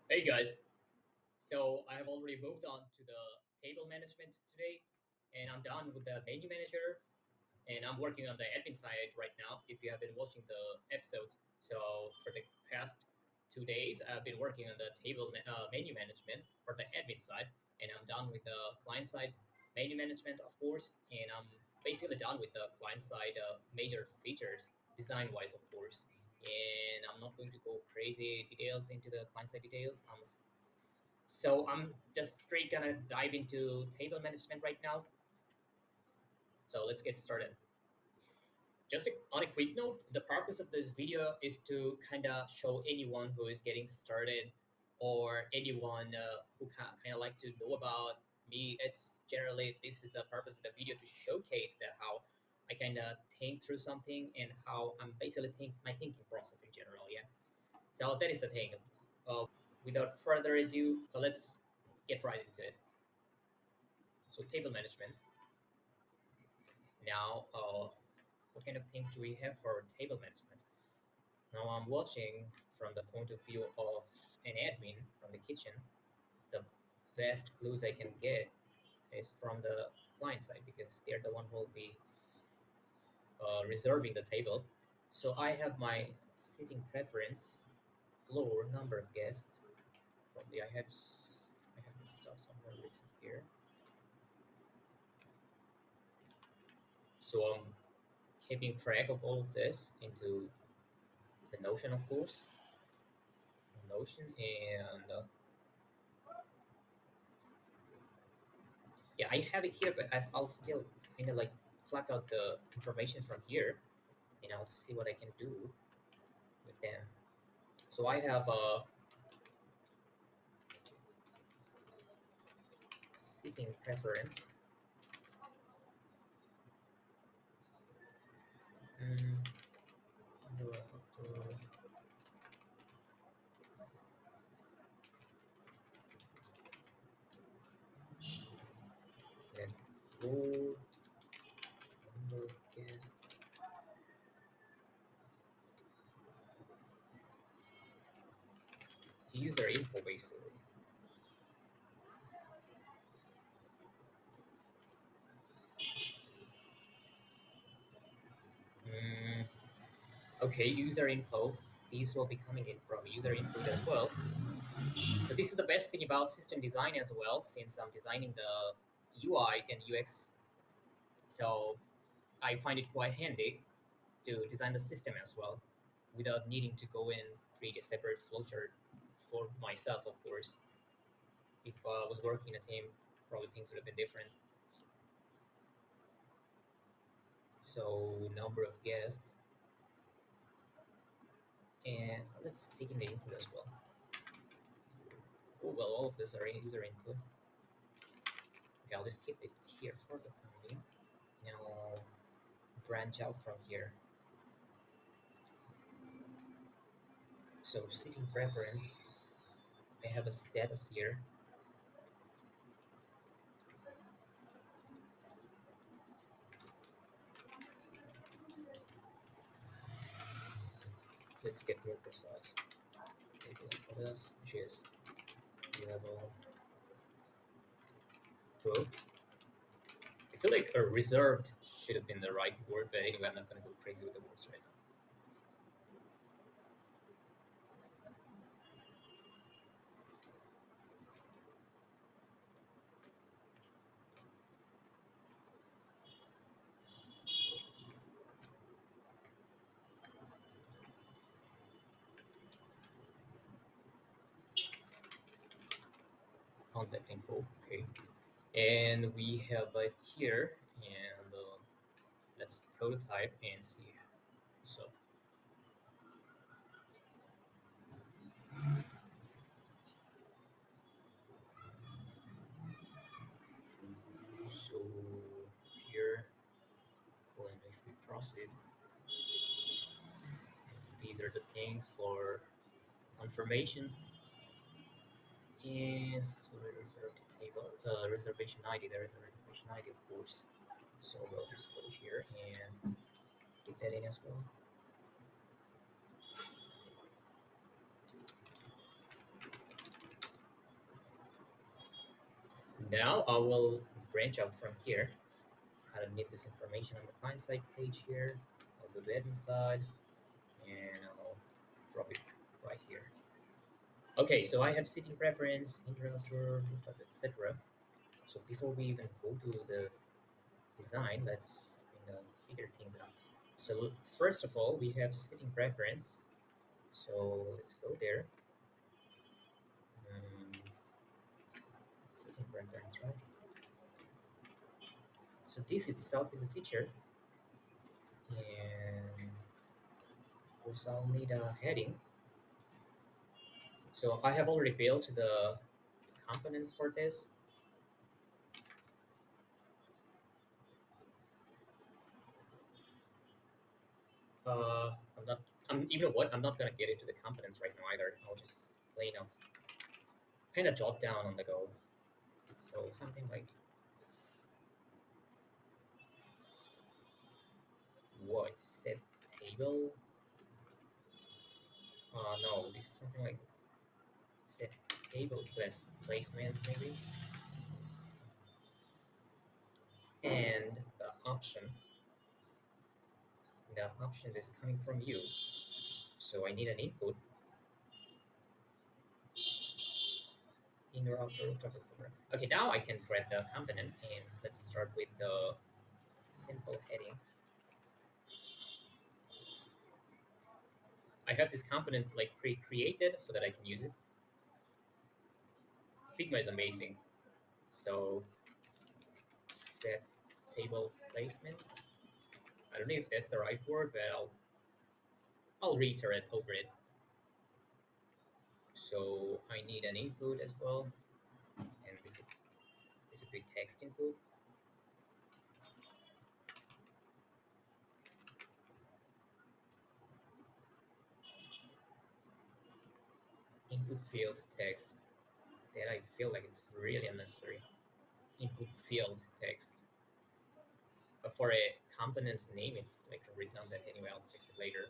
Hey guys, so I have already moved on to the table management today, and I'm done with the menu manager, and I'm working on the admin side right now. If you have been watching the episodes, so for the past 2 days, I've been working on the menu management for the admin side, and I'm done with the client side menu management, of course, and I'm basically done with the client side major features, design wise, of course. And I'm not going to go crazy details into the client side details. I'm just straight gonna dive into table management right now. So let's get started. On a quick note, the purpose of this video is to kind of show anyone who is getting started or anyone who kind of like to know about me. It's generally this is the purpose of the video to showcase that how I kind of think through something and how I'm basically my thinking process in general. Yeah. So that is the thing. Uh, Without further ado, so let's get right into it. So table management. Now, what kind of things do we have for table management? Now I'm watching from the point of view of an admin from the kitchen. The best clues I can get is from the client side because they're the one who will be reserving the table. So I have my sitting preference, floor, number of guests. Probably I have this stuff somewhere written here. So I'm keeping track of all of this into the Notion, of course. Notion and yeah, I have it here, but I'll still kind of like pluck out the information from here, and I'll see what I can do with them. So I have a sitting preference. Mm, then floor, number of guests, user info basically. Mm, okay, user info. These will be coming in from user input as well. So this is the best thing about system design as well, since I'm designing the UI and UX. So I find it quite handy to design the system as well without needing to go and create a separate flowchart for myself, of course. If I was working in a team, probably things would have been different. So, number of guests, and let's take in the input as well. Oh, well, all of this are user input. Okay, I'll just keep it here for the time being. Now I'll branch out from here. So, sitting preference, I have a status here. Let's get more precise. Table status, which is level booked. I feel like a reserved should have been the right word, but anyway, I'm not going to go crazy with the words right now. Contact info, okay. And we have it here, and let's prototype and see. So, so here, well, and if we proceed, these are the things for confirmation. And so we reserved the table, reservation ID. There is a reservation ID, of course. So we'll just go here and get that in as well. Now I will branch out from here. I don't need this information on the client side page here. I'll go to admin side and I'll drop it right here. Okay, so I have sitting preference, interrupter, rooftop, etc. So before we even go to the design, let's kind of figure things out. So first of all, we have sitting preference. So let's go there. Um, Sitting preference, right? So this itself is a feature, and of course I'll need a heading. So I have already built the components for this. I'm not. You know what? I'm not gonna get into the components right now either. I'll just plain of kind of jot down on the go. So something like what set table. No, this is something like set table placement maybe, and the options is coming from you. So I need an input indoor, outdoor, rooftop, etc. Okay, now I can create the component, and let's start with the simple heading. I have this component like pre-created so that I can use it. Figma is amazing. So set table placement. I don't know if that's the right word, but I'll reiterate over it. So I need an input as well, and this would be text input. Input field text. That I feel like it's really unnecessary. Input field text. But for a component name, it's like redundant anyway. I'll fix it later.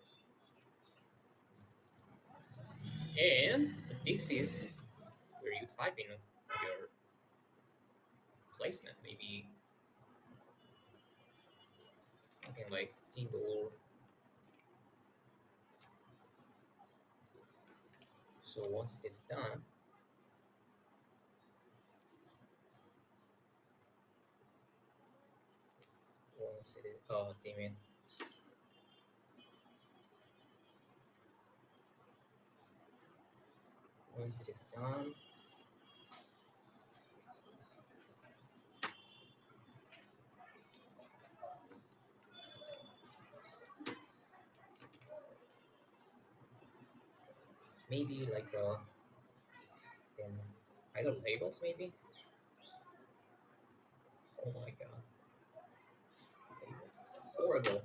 And this is where you type in your placement, maybe something like indoor. So once it's done, once it is, oh damn it, once it is done, maybe like then either labels maybe. Oh my god, labels horrible.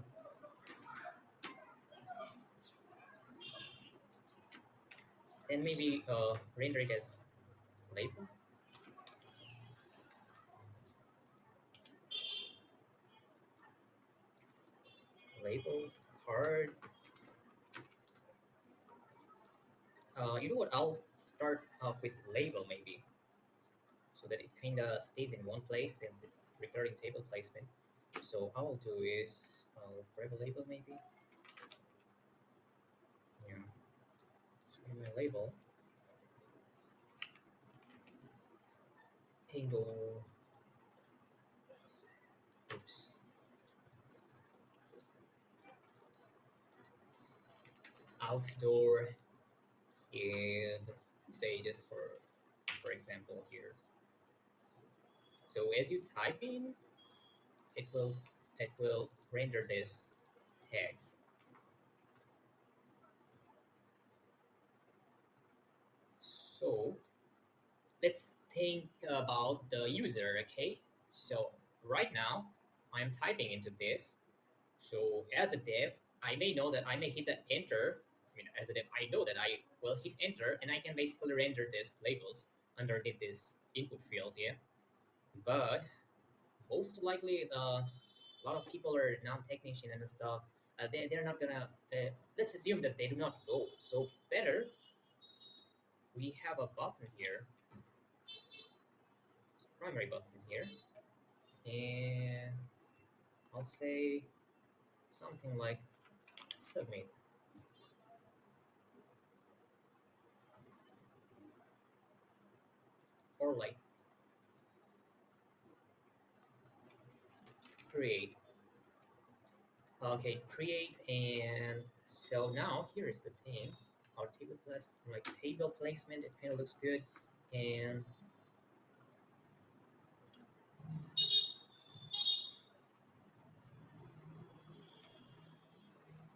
And maybe render it as label. Label card. You know what? I'll start off with label maybe, so that it kind of stays in one place since it's regarding table placement. So all I'll do is I'll grab a label maybe. Yeah. So in my label, indoor. Oops. Outdoor, and say just for example here. So as you type in, it will it will render this text. So let's think about the user, okay? So right now I'm typing into this. So as a dev, I may know that I may hit the enter. I mean, as a dev, I know that I will hit enter and I can basically render these labels underneath this input fields, yeah? But most likely, a lot of people are non-technician and stuff. They're not gonna, let's assume that they do not know. So better, we have a button here. primary button here, and I'll say something like submit or like create. Okay, create, and so now here is the thing. Our table placement, it kind of looks good, and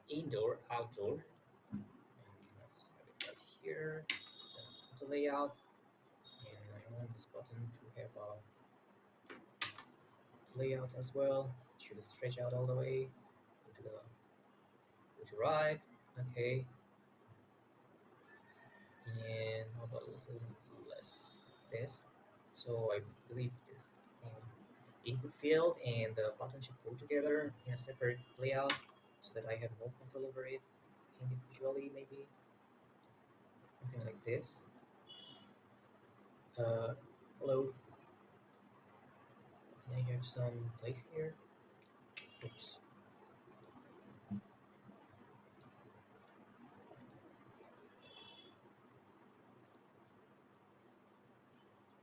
indoor, outdoor. Let's have it right here. It's an auto layout, and I want this button to have a layout as well. It should stretch out all the way. Go to right. Okay, and how about a little less of this? So I believe this thing input field and the button should go together in a separate layout so that I have more control over it individually, maybe something like this. Hello, can I have some place here? Oops.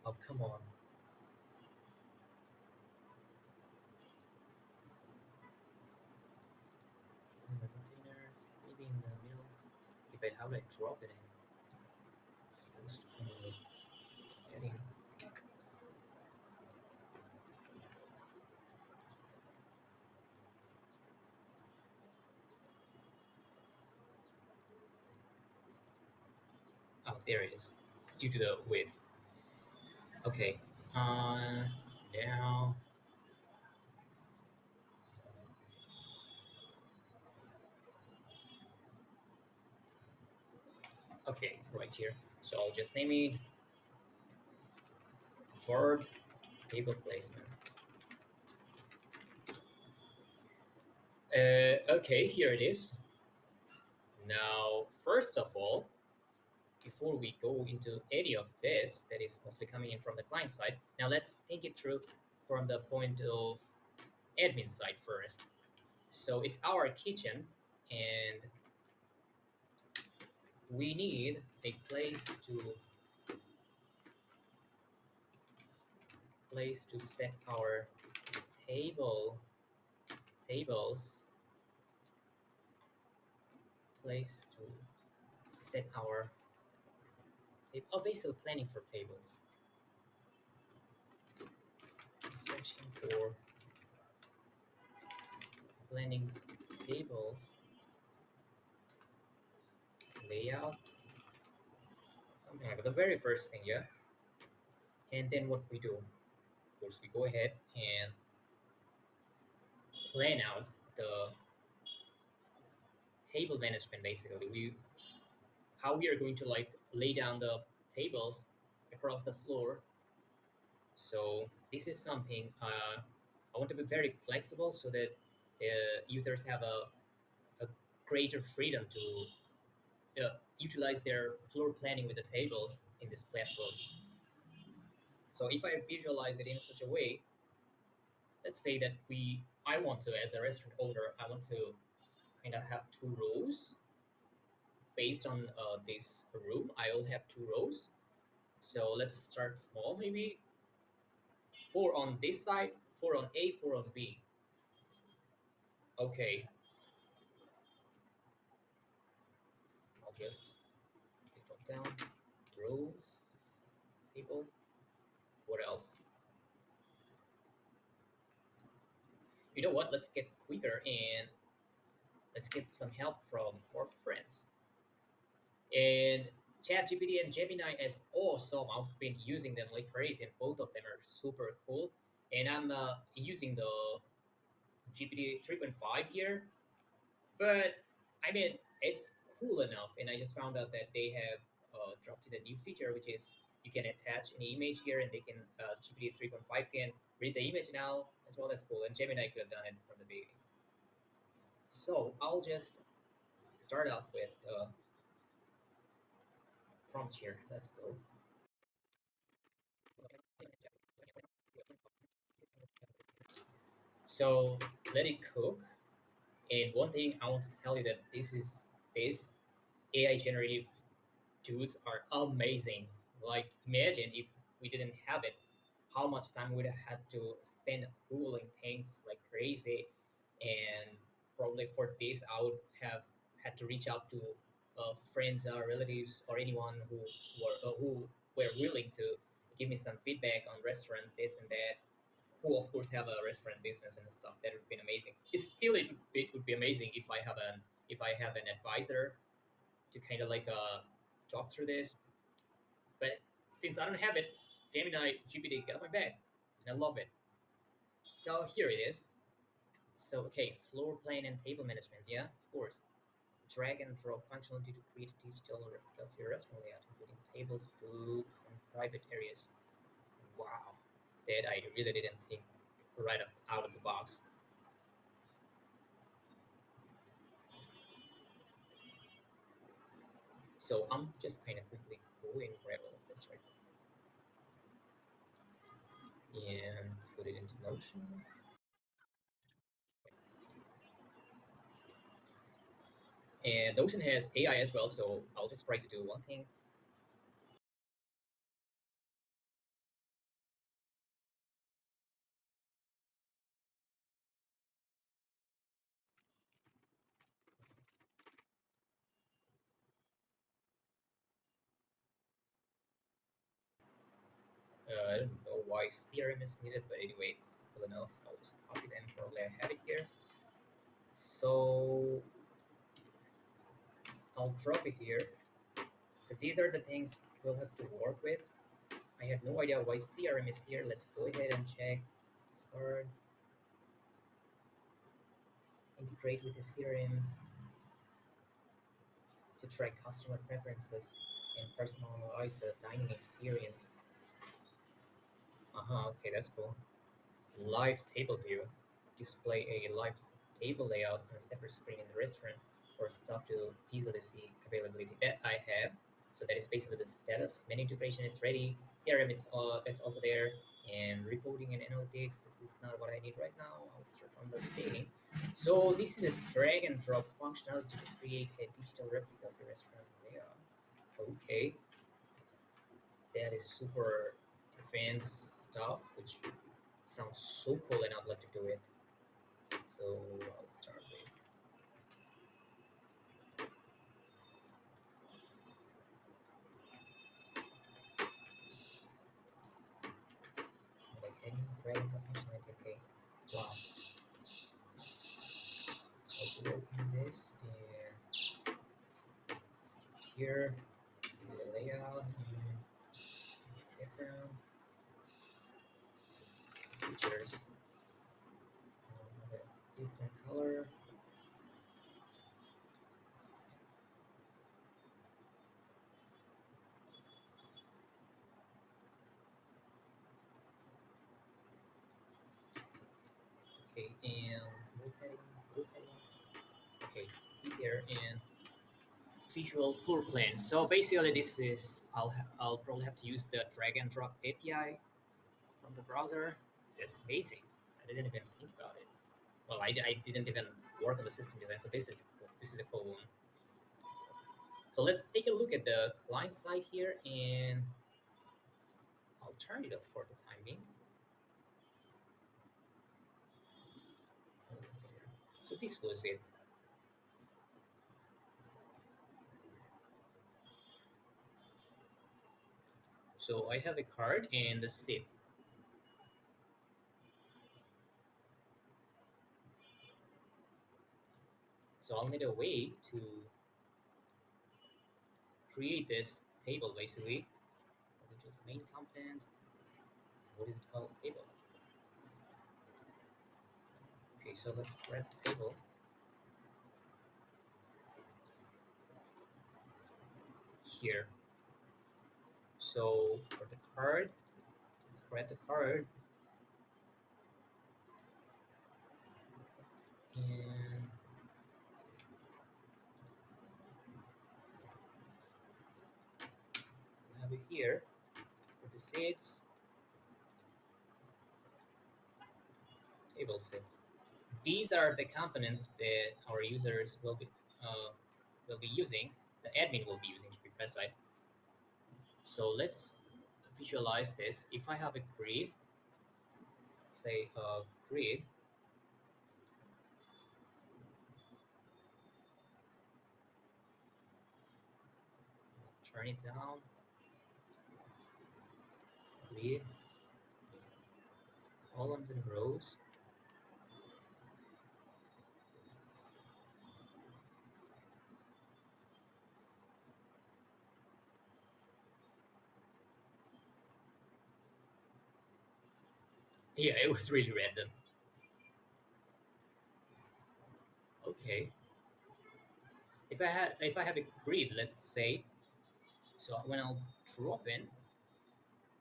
Oh, come on. In the container, maybe in the middle. Okay, but how do I drop it in? Supposed to be getting. Oh, there it is. It's due to the width. Okay. Now. Okay, right here. So I'll just name it verb table placement. Okay, here it is. Now, first of all, before we go into any of this that is mostly coming in from the client side, now let's think it through from the point of admin side first. So it's our kitchen, and we need a place to set our table tables place to set our table. Oh, basically planning for tables. Section for planning tables layout, something like that. The very first thing, yeah. And then what we do, of course, we go ahead and plan out the table management. Basically, we how we are going to like lay down the tables across the floor. So this is something I want to be very flexible so that the users have a greater freedom to utilize their floor planning with the tables in this platform. So if I visualize it in such a way, let's say that I want to, as a restaurant owner, I want to kind of have two rows based on this room. I will have two rows. So let's start small, maybe four on this side, four on A, four on B. Okay, I'll just drop down rows, table. What else? You know what? Let's get quicker and let's get some help from our friends. And ChatGPT and Gemini is awesome. I've been using them like crazy, and both of them are super cool. And I'm using the GPT 3.5 here, but I mean, it's cool enough. And I just found out that they have dropped in a new feature, which is you can attach an image here, and they can GPT 3.5 can read the image now as well. That's cool. And Gemini could have done it from the beginning. So I'll just start off with prompt here. Let's go. So let it cook. And one thing I want to tell you that this AI generative dudes are amazing. Like imagine if we didn't have it, how much time we'd have had to spend googling things like crazy, and probably for this I would have had to reach out to friends or relatives or anyone who were willing to give me some feedback on restaurant this and that, who of course have a restaurant business and stuff. That would be amazing. It's still it would be amazing if I have an advisor to kind of like talk through this. But since I don't have it, Gemini GPT got my back, and I love it. So here it is. So okay, floor plan and table management. Yeah, of course. Drag and drop functionality to create a digital replica of your restaurant layout, including tables, booths, and private areas. Wow, that I really didn't think right out of the box. So I'm just kind of quickly going grab all of this right and put it into Notion. And Notion has AI as well, so I'll just try to do one thing. I don't know why CRM is needed, but anyway, it's cool enough. I'll just copy them. Probably I have it here. So I'll drop it here. So these are the things we'll have to work with. I have no idea why CRM is here. Let's go ahead and check. Start, integrate with the CRM to track customer preferences and personalize the dining experience. Okay, that's cool. Live table view. Display a live table layout on a separate screen in the restaurant for staff to easily see availability. That I have. So that is basically the status. Menu integration is ready. CRM is also there. And reporting and analytics. This is not what I need right now. I'll start from the beginning. So this is a drag and drop functionality to create a digital replica of your restaurant layout. Okay, that is super advanced stuff, which sounds so cool, and I'd like to do it. So I'll start with like any dragon functionality. Okay, wow. So I'll open this and here, do the layout and background features. Have a different color. Okay, and group heading, group heading. Okay, here and visual floor plan. So basically, this is I'll probably have to use the drag and drop API from the browser. That's amazing. I didn't even think about it. Well, I didn't even work on the system design, so this is a cool one. So let's take a look at the client side here, and I'll turn it off for the time being. So this was it. So I have a card and the seat. So I'll need a way to create this table basically. I'll go to the main component. What is it called? Table. Okay, so let's grab the table here. So for the card, let's grab the card and have it here for the seats, table seats. these are the components that our users will be using. The admin will be using to be precise. So let's visualize this. If I have a grid, say a grid, turn it down, grid, columns and rows. Yeah, it was really random. Okay. If I have a grid, let's say, so when I'll drop in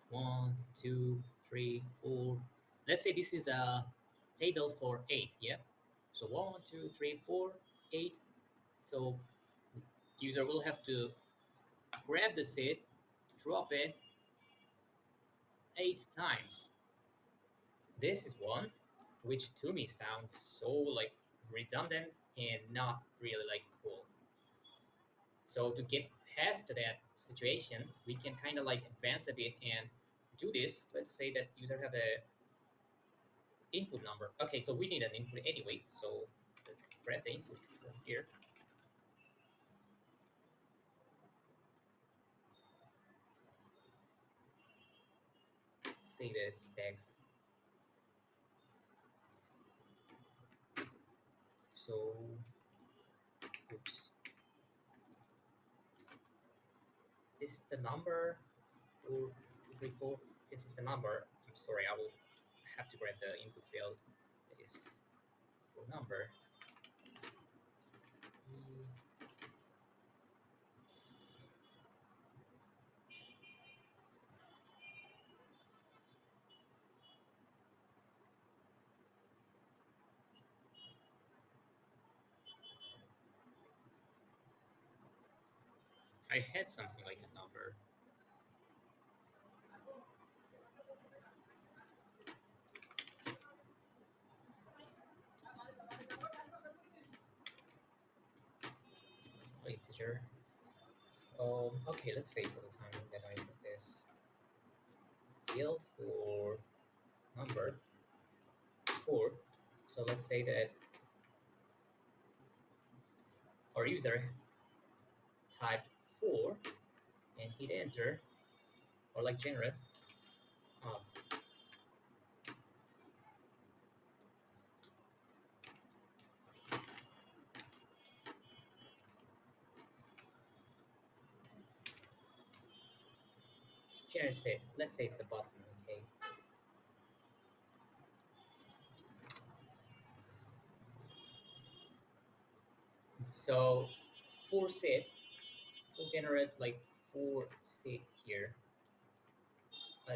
one, two, three, four. Let's say this is a table for eight. Yeah. So one, two, three, four, eight. So user will have to grab the seed, drop it 8 times. This is one, which to me sounds so like redundant and not really like cool. So to get past that situation, we can kind of like advance a bit and do this. Let's say that user have a input number. Okay, so we need an input anyway. So let's grab the input from here. Let's say that it's text. So, oops, this is the number 4234. Since it's a number, I'm sorry, I will have to grab the input field that is for number. I had something like a number. Integer. Okay, let's say for the time that I put this field for number 4. So let's say that our user typed 4 and hit enter or like generate. Um, generate state. Let's say it's a button. Okay. So 4 set will generate like 4 set here.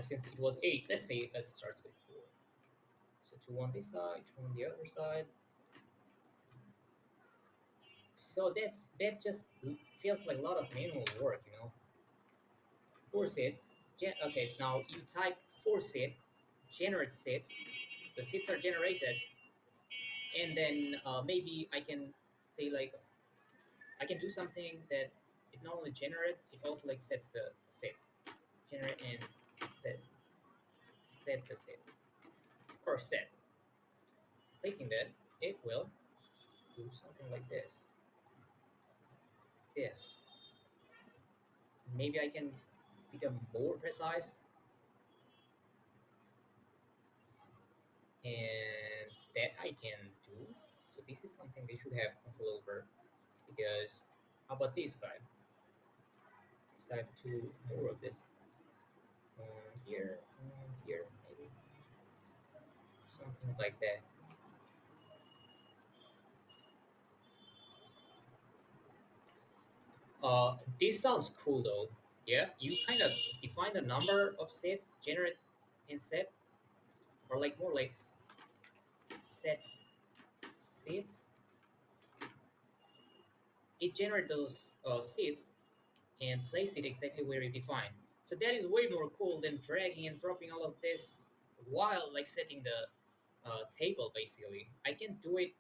Since it was 8, let's say it starts with 4. So 2 on this side, 2 on the other side. So that just feels like a lot of manual work, you know. 4 sets. Okay, now you type 4 set, generate sets. The sets are generated, and then maybe I can say like I can do something that it not only generate, it also like sets the set, generate and set set the set or set. Clicking that, it will do something like this. This. Maybe I can become more precise, and that I can do. So this is something they should have control over because how about this side? Let's have two more of this. Here, here, maybe something like that. This sounds cool though. Yeah, you kind of define the number of sets, generate and set, or like more like set sets. It generates those sets and place it exactly where you define. So that is way more cool than dragging and dropping all of this while like setting the table basically. I can do it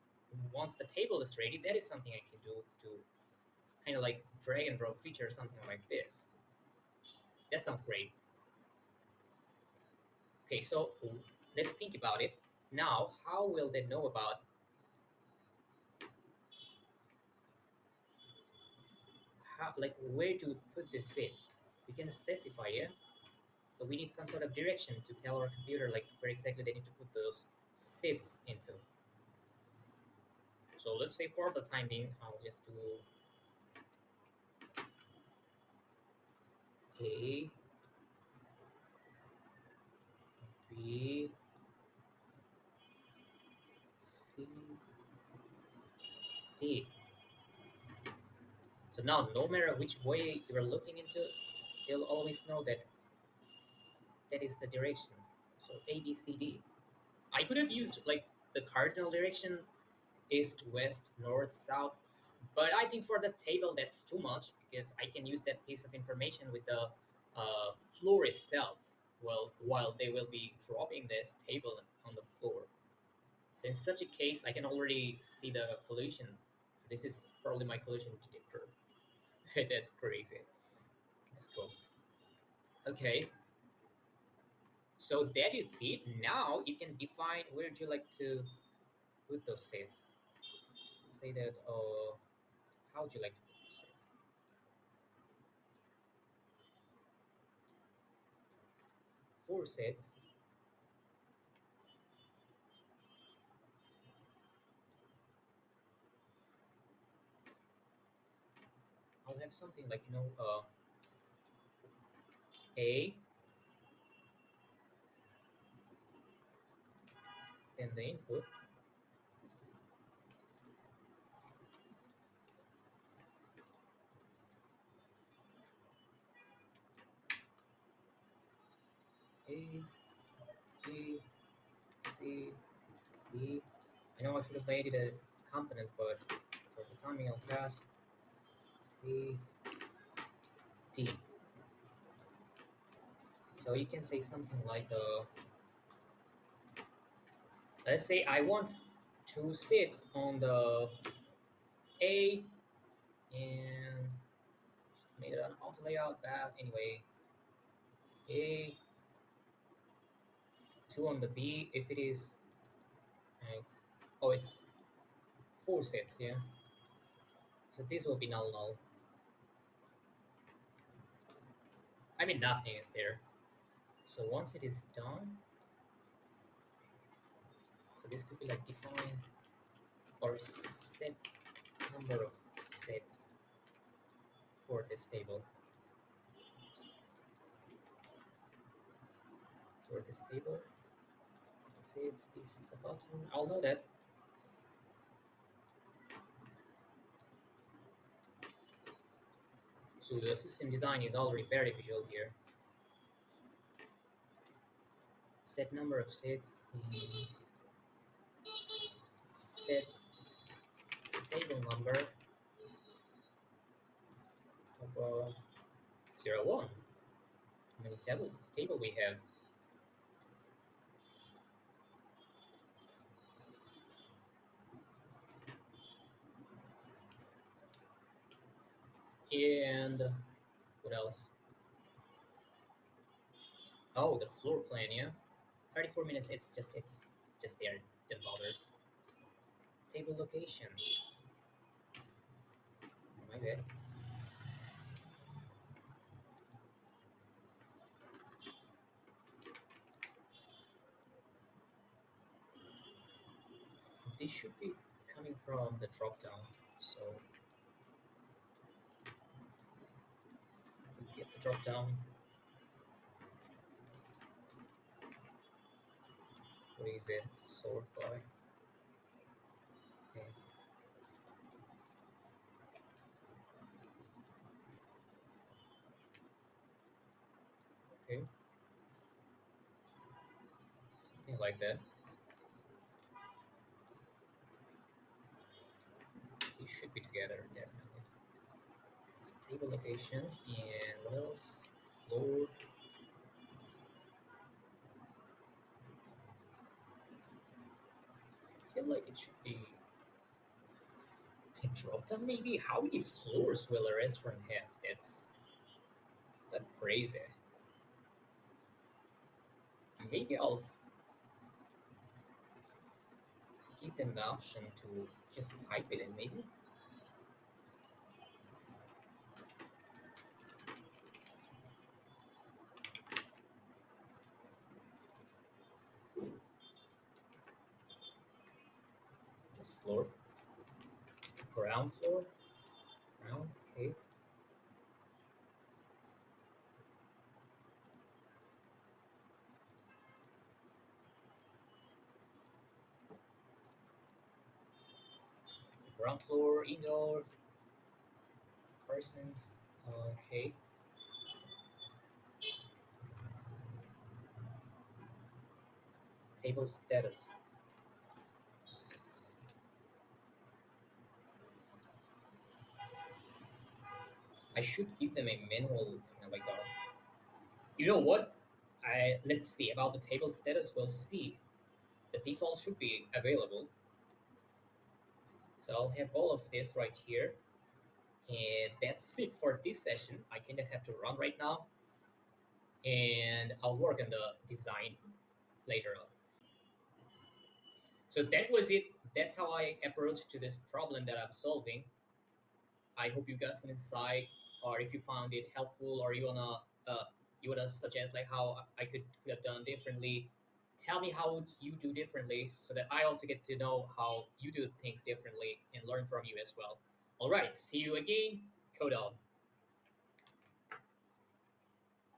once the table is ready. That is something I can do to kind of like drag and drop feature, something like this. That sounds great. Okay, so let's think about it. Now, how will they know about how, like, where to put this seed? We can specify, yeah. So we need some sort of direction to tell our computer like where exactly they need to put those seeds into. So let's say for the time being, I'll just do A, B, C, D. So now, no matter which way you're looking into, they'll always know that that is the direction. So A, B, C, D. I could have used like the cardinal direction, east, west, north, south, but I think for the table that's too much because I can use that piece of information with the floor itself. Well, while they will be dropping this table on the floor. So in such a case, I can already see the collision. So this is probably my collision detector. That's crazy. Let's go. Okay, so that is it. Now you can define where would you like to put those sets. Say that, how would you like to put those sets? Four sets. I'll have something like, A, then the input, A, B, C, D. I know I should have made it a component, but for the timing I'll pass C, D. So you can say something like, let's say I want two sets on the A and made it an auto layout, but anyway, A, two on the B if it is, uh, oh, it's four sets, yeah. So this will be null null. I mean, nothing is there. So once it is done, so this could be like define or set number of sets for this table. For this table, sets, this is a button. I'll know that. So the system design is already very visual here. Set number of sets in set table number of 0, 1. How many table we have? And what else? Oh, the floor plan, yeah. 34 minutes, it's just there. Didn't bother. Table location. My bad. This should be coming from the drop down. So we get the drop down. What is it? Sort by. Okay. Okay. Something like that. These should be together, definitely. So table location and what else? Floor. it should be a drop down maybe. How many floors will a restaurant have? That's crazy. Maybe give them the option to just type it in maybe. Just floor, ground floor, ground. Okay. Ground floor, indoor, persons. Okay. Table status. I should give them a manual kind of like a. You know what? I let's see about the table status. We'll see. The default should be available. So I'll have all of this right here. And that's it for this session. I kind of have to run right now. And I'll work on the design later on. So that was it. That's how I approached to this problem that I'm solving. I hope you got some insight, or if you found it helpful, or you wanna suggest like how I could have done differently. Tell me how would you do differently, so that I also get to know how you do things differently and learn from you as well. All right, see you again. Code on.